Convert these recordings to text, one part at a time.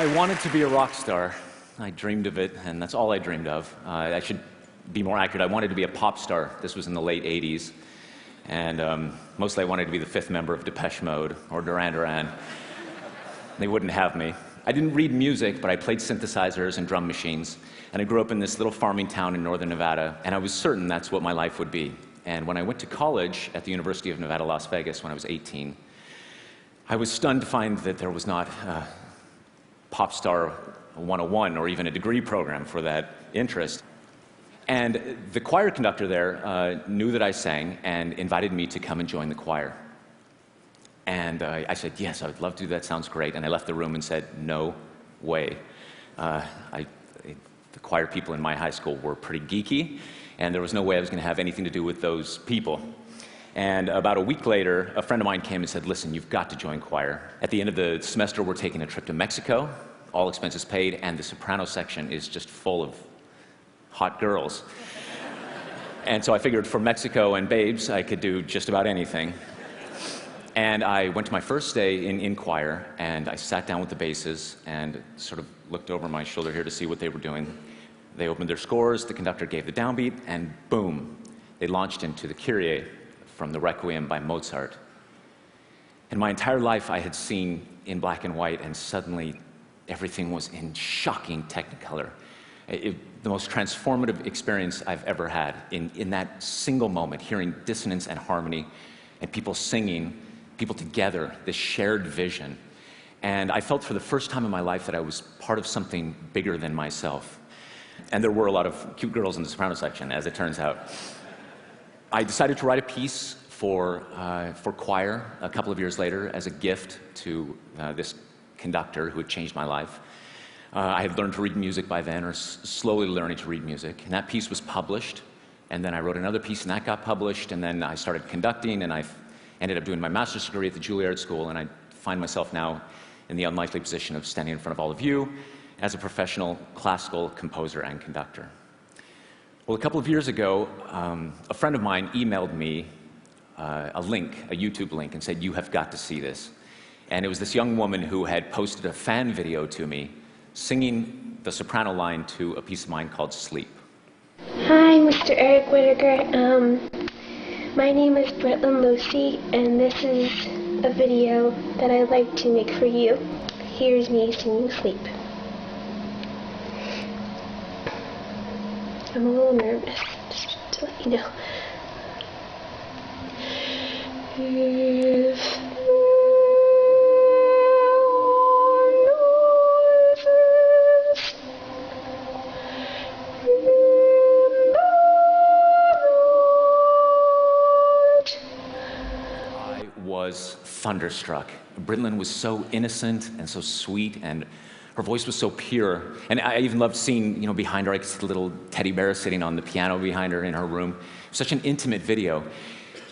I wanted to be a rock star. I dreamed of it, and that's all I dreamed of. I should be more accurate. I wanted to be a pop star. This was in the late 80s. And mostly I wanted to be the fifth member of Depeche Mode or Duran Duran. They wouldn't have me. I didn't read music, but I played synthesizers and drum machines. And I grew up in this little farming town in northern Nevada, and I was certain that's what my life would be. And when I went to college at the University of Nevada, Las Vegas, when I was 18, I was stunned to find that there was not Pop Star 101 or even a degree program for that interest. And the choir conductor there knew that I sang and invited me to come and join the choir. And I said, yes, I would love to do that, sounds great. And I left the room and said, no way. The choir people in my high school were pretty geeky, and there was no way I was going to have anything to do with those people. And about a week later, a friend of mine came and said, listen, you've got to join choir. At the end of the semester, we're taking a trip to Mexico, all expenses paid, and the soprano section is just full of hot girls. And so I figured for Mexico and babes, I could do just about anything. And I went to my first day in choir, and I sat down with the basses and sort of looked over my shoulder here to see what they were doing. They opened their scores, the conductor gave the downbeat, and boom, they launched into the Kyrie from the Requiem by Mozart. And my entire life I had seen in black and white, and suddenly everything was in shocking Technicolor. The most transformative experience I've ever had in that single moment, hearing dissonance and harmony, and people singing, people together, this shared vision. And I felt for the first time in my life that I was part of something bigger than myself. And there were a lot of cute girls in the soprano section, as it turns out. I decided to write a piece for choir a couple of years later as a gift to this conductor who had changed my life. I had learned to read music by then, or slowly learning to read music. And that piece was published. And then I wrote another piece, and that got published. And then I started conducting, and I ended up doing my master's degree at the Juilliard School. And I find myself now in the unlikely position of standing in front of all of you as a professional classical composer and conductor. Well, a couple of years ago, a friend of mine emailed me a link, a YouTube link, and said, you have got to see this. And it was this young woman who had posted a fan video to me singing the soprano line to a piece of mine called Sleep. Hi, Mr. Eric Whitacre. My name is Britland Lucy, and this is a video that I'd like to make for you. Here's me singing Sleep. I'm a little nervous, just to let you know. If I was thunderstruck. Britland was so innocent and so sweet, and her voice was so pure. And I even loved seeing, behind her, I could see the little teddy bear sitting on the piano behind her in her room. Such an intimate video.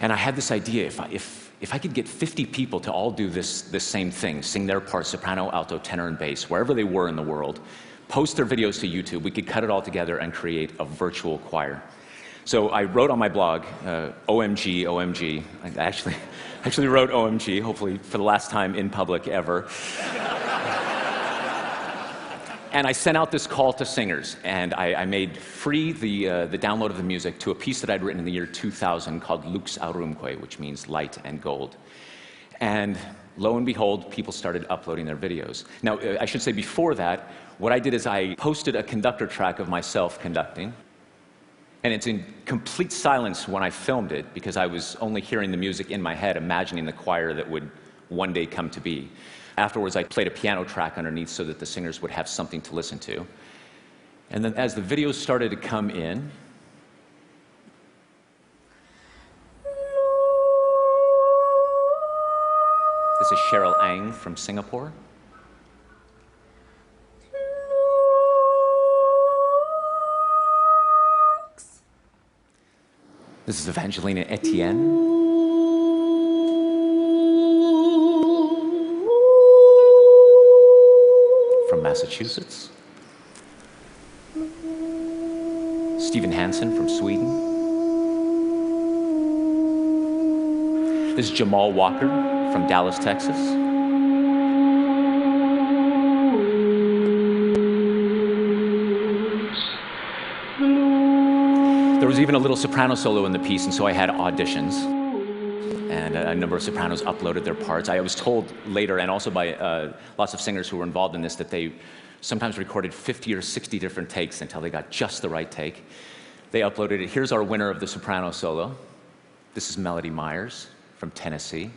And I had this idea, if I could get 50 people to all do this same thing, sing their part, soprano, alto, tenor, and bass, wherever they were in the world, post their videos to YouTube, we could cut it all together and create a virtual choir. So I wrote on my blog, OMG, OMG. I actually wrote OMG, hopefully for the last time in public ever. And I sent out this call to singers, and I made free the download of the music to a piece that I'd written in the year 2000 called Lux Aurumque, which means light and gold. And lo and behold, people started uploading their videos. Now, I should say before that, what I did is I posted a conductor track of myself conducting, and it's in complete silence when I filmed it, because I was only hearing the music in my head, imagining the choir that would one day come to be. Afterwards, I played a piano track underneath so that the singers would have something to listen to. And then as the videos started to come in, this is Cheryl Ang from Singapore. This is Evangelina Etienne. From Massachusetts. Stephen Hansen from Sweden. This is Jamal Walker from Dallas, Texas. There was even a little soprano solo in the piece, and so I had auditions. And a number of sopranos uploaded their parts. I was told later, and also by lots of singers who were involved in this, that they sometimes recorded 50 or 60 different takes until they got just the right take. They uploaded it. Here's our winner of the soprano solo. This is Melody Myers from Tennessee.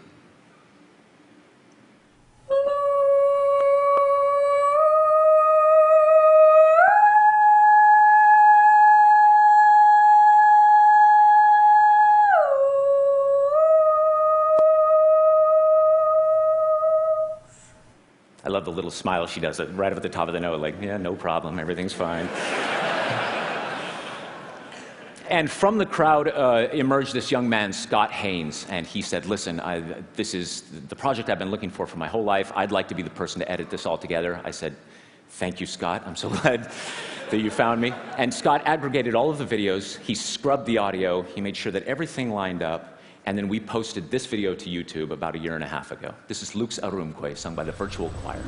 I love the little smile she does right up at the top of the note, like, yeah, no problem, everything's fine. And from the crowd emerged this young man, Scott Haynes, and he said, listen, this is the project I've been looking for my whole life. I'd like to be the person to edit this all together. I said, thank you, Scott. I'm so glad that you found me. And Scott aggregated all of the videos. He scrubbed the audio. He made sure that everything lined up. And then we posted this video to YouTube about 1.5 years ago. This is Lux Arumque, sung by the Virtual Choir.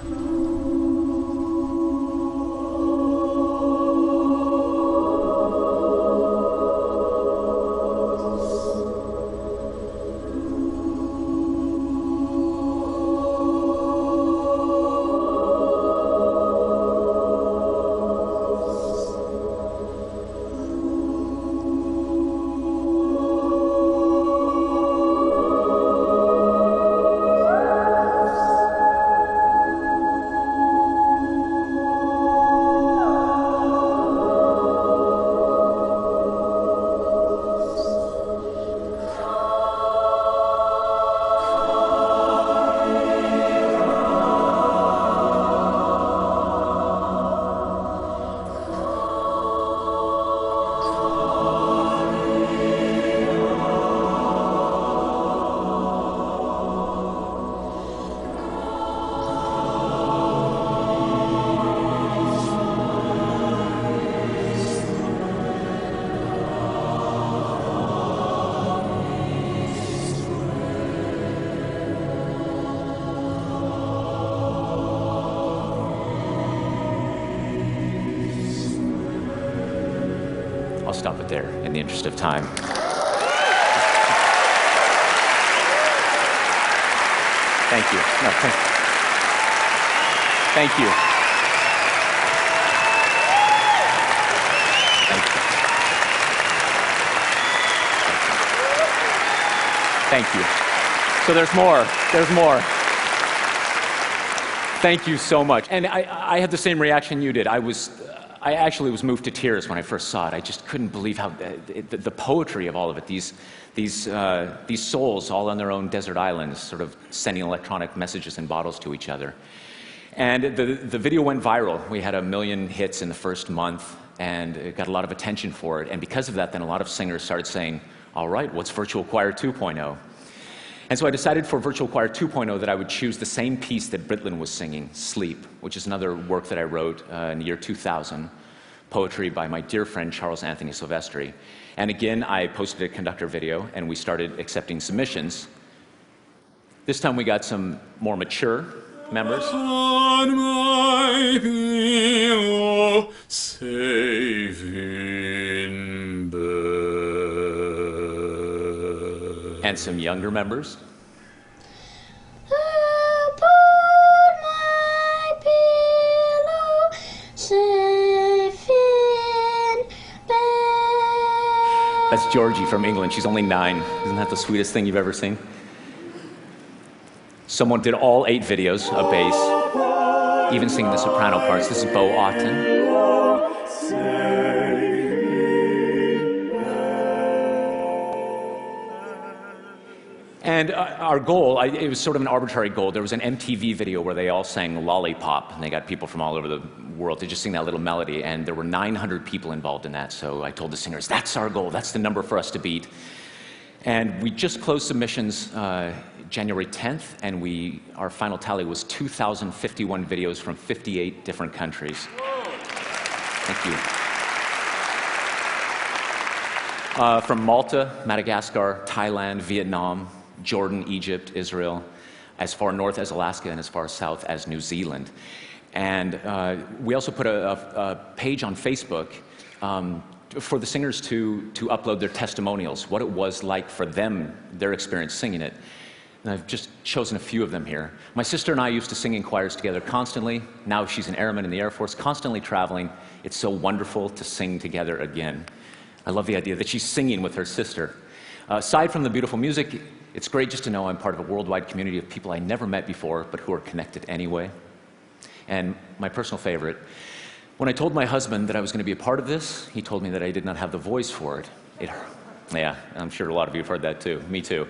I'll stop it there in the interest of time. Thank you. No, thank you. Thank you. Thank you. So there's more. There's more. Thank you so much. And I had the same reaction you did. I actually was moved to tears when I first saw it. I just couldn't believe how the poetry of all of it. These souls all on their own desert islands, sort of sending electronic messages in bottles to each other. And the video went viral. We had 1 million hits in the first month, and it got a lot of attention for it. And because of that, then a lot of singers started saying, all right, what's Virtual Choir 2.0? And so I decided for Virtual Choir 2.0 that I would choose the same piece that Britlin was singing, Sleep, which is another work that I wrote in the year 2000, poetry by my dear friend Charles Anthony Silvestri. And again, I posted a conductor video, and we started accepting submissions. This time we got some more mature members. On my pillow, safe in bed. And some younger members. Upon my pillow, safe in bed. That's Georgie from England. She's only 9. Isn't that the sweetest thing you've ever seen? Someone did all 8 videos of bass, even singing the soprano parts. This is Bo Otten. And our goal, it was sort of an arbitrary goal. There was an MTV video where they all sang Lollipop, and they got people from all over the world to just sing that little melody, and there were 900 people involved in that, so I told the singers, that's our goal, that's the number for us to beat. And we just closed submissions January 10th, and our final tally was 2,051 videos from 58 different countries. Thank you. From Malta, Madagascar, Thailand, Vietnam, Jordan, Egypt, Israel, as far north as Alaska, and as far south as New Zealand. And we also put a page on Facebook for the singers to upload their testimonials, what it was like for them, their experience singing it. And I've just chosen a few of them here. My sister and I used to sing in choirs together constantly. Now she's an airman in the Air Force, constantly traveling. It's so wonderful to sing together again. I love the idea that she's singing with her sister. Aside from the beautiful music, it's great just to know I'm part of a worldwide community of people I never met before, but who are connected anyway. And my personal favorite, when I told my husband that I was going to be a part of this, he told me that I did not have the voice for it. Yeah, I'm sure a lot of you have heard that too. Me too.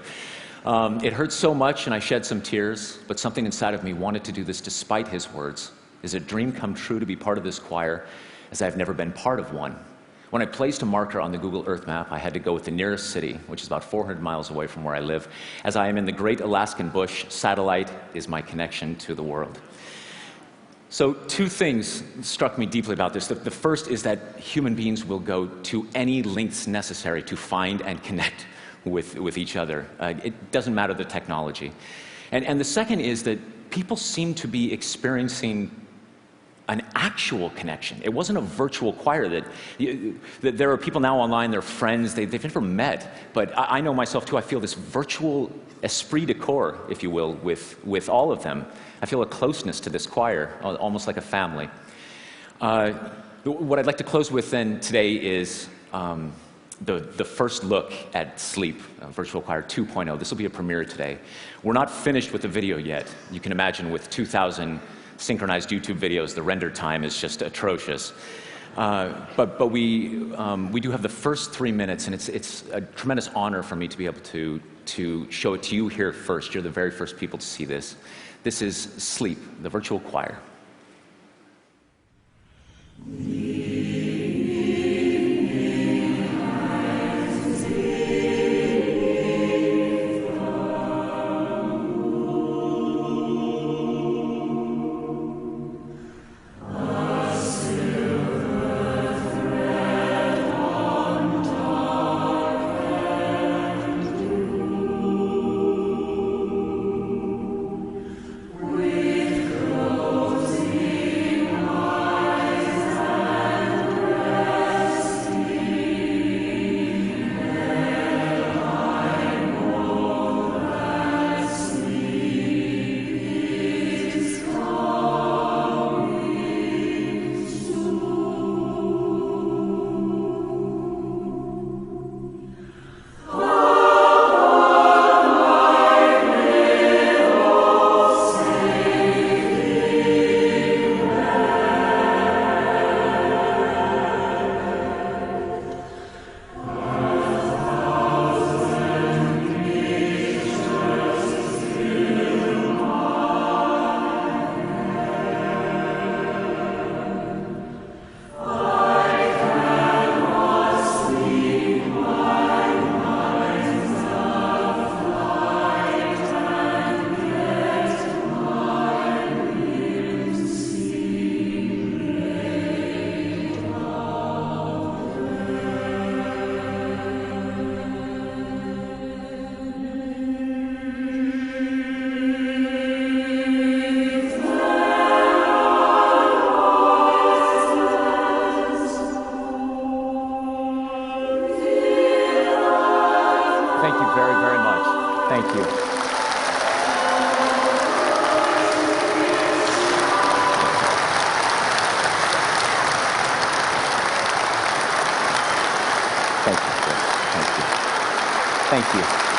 It hurt so much, and I shed some tears, but something inside of me wanted to do this despite his words. Is a dream come true to be part of this choir, as I've never been part of one. When I placed a marker on the Google Earth map, I had to go with the nearest city, which is about 400 miles away from where I live. As I am in the great Alaskan bush, satellite is my connection to the world. So 2 things struck me deeply about this. The first is that human beings will go to any lengths necessary to find and connect with each other. It doesn't matter the technology. And the second is that people seem to be experiencing an actual connection. It wasn't a virtual choir that there are people now online, they're friends, they've never met, but I know myself too, I feel this virtual esprit de corps, if you will, with all of them. I feel a closeness to this choir, almost like a family. What I'd like to close with then today is the first look at Sleep, Virtual Choir 2.0. This will be a premiere today. We're not finished with the video yet. You can imagine with 2,000 synchronized YouTube videos, the render time is just atrocious. But we do have the first 3 minutes, and it's a tremendous honor for me to be able to show it to you here first. You're the very first people to see this. This is Sleep, the virtual choir. Thank you very, very much. Thank you. Thank you. Thank you. Thank you.